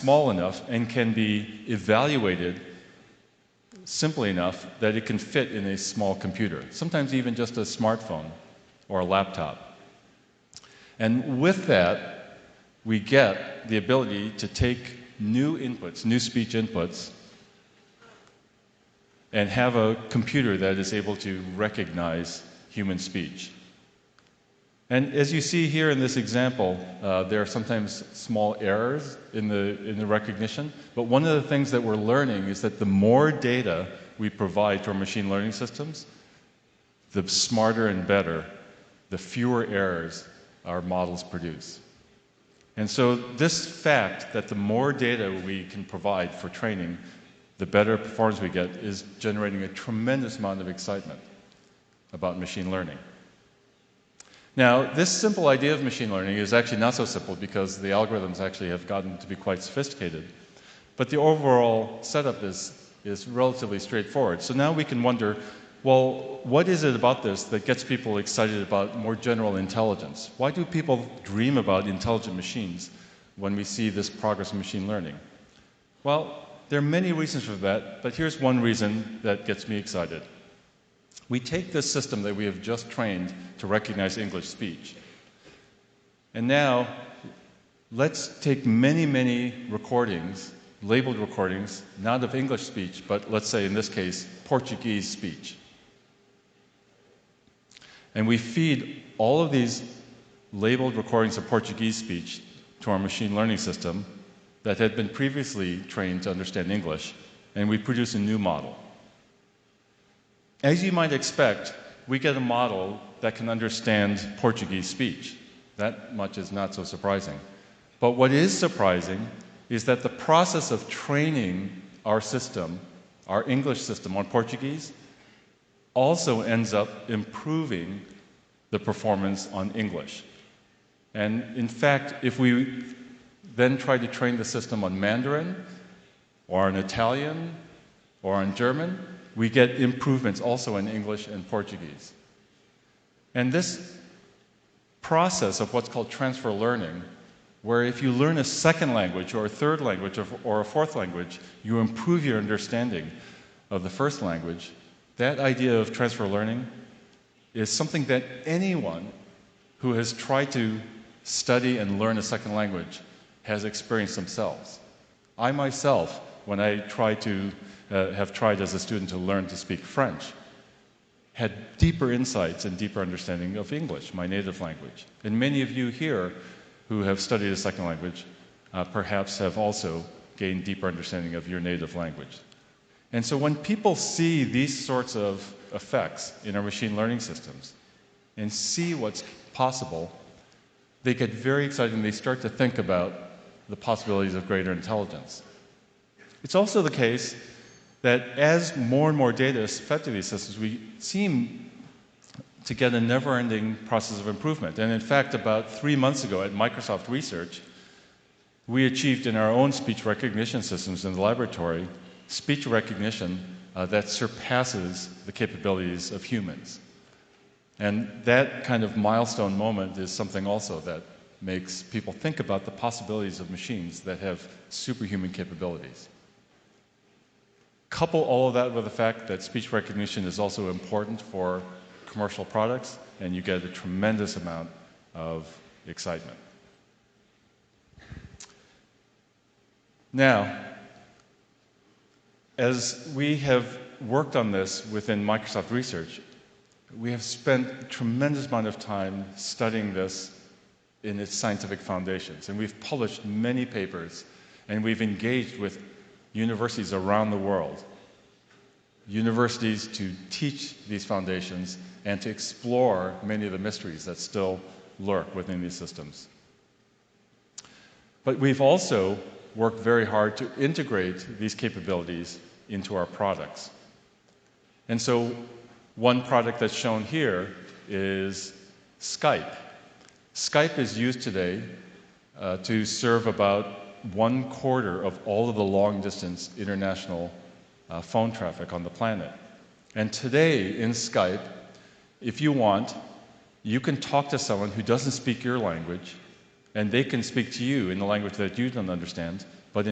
small enough and can be evaluated simply enough that it can fit in a small computer, sometimes even just a smartphone or a laptop. And with that, we get the ability to take new inputs, new speech inputs, and have a computer that is able to recognize human speech. And as you see here in this example, there are sometimes small errors in the recognition, but one of the things that we're learning is that the more data we provide to our machine learning systems, the smarter and better, the fewer errors our models produce. And so this fact that the more data we can provide for training, the better performance we get, is generating a tremendous amount of excitement about machine learning. Now, this simple idea of machine learning is actually not so simple because the algorithms actually have gotten to be quite sophisticated. But the overall setup is relatively straightforward. So now we can wonder, well, what is it about this that gets people excited about more general intelligence? Why do people dream about intelligent machines when we see this progress in machine learning? Well, there are many reasons for that, but here's one reason that gets me excited. We take this system that we have just trained to recognize English speech, and now let's take many, many recordings, labeled recordings, not of English speech, but let's say in this case, Portuguese speech. And we feed all of these labeled recordings of Portuguese speech to our machine learning system that had been previously trained to understand English, and we produce a new model. As you might expect, we get a model that can understand Portuguese speech. That much is not so surprising. But what is surprising is that the process of training our system, our English system on Portuguese, also ends up improving the performance on English. And in fact, if we then try to train the system on Mandarin, or on Italian, or on German, we get improvements also in English and Portuguese. And this process of what's called transfer learning, where if you learn a second language or a third language or a fourth language, you improve your understanding of the first language, that idea of transfer learning is something that anyone who has tried to study and learn a second language has experienced themselves. I myself, when I have tried as a student to learn to speak French, had deeper insights and deeper understanding of English, my native language. And many of you here who have studied a second language perhaps have also gained deeper understanding of your native language. And so when people see these sorts of effects in our machine learning systems and see what's possible, they get very excited and they start to think about the possibilities of greater intelligence. It's also the case that as more and more data is fed to these systems, we seem to get a never-ending process of improvement. And in fact, about 3 months ago at Microsoft Research, we achieved in our own speech recognition systems in the laboratory speech recognition that surpasses the capabilities of humans. And that kind of milestone moment is something also that makes people think about the possibilities of machines that have superhuman capabilities. Couple all of that with the fact that speech recognition is also important for commercial products, and you get a tremendous amount of excitement. Now, as we have worked on this within Microsoft Research, we have spent a tremendous amount of time studying this in its scientific foundations. And we've published many papers, and we've engaged with universities around the world, universities to teach these foundations and to explore many of the mysteries that still lurk within these systems. But we've also worked very hard to integrate these capabilities into our products. And so one product that's shown here is Skype. Skype is used today to serve about 1/4 of all of the long-distance international phone traffic on the planet. And today in Skype, if you want, you can talk to someone who doesn't speak your language, and they can speak to you in the language that you don't understand,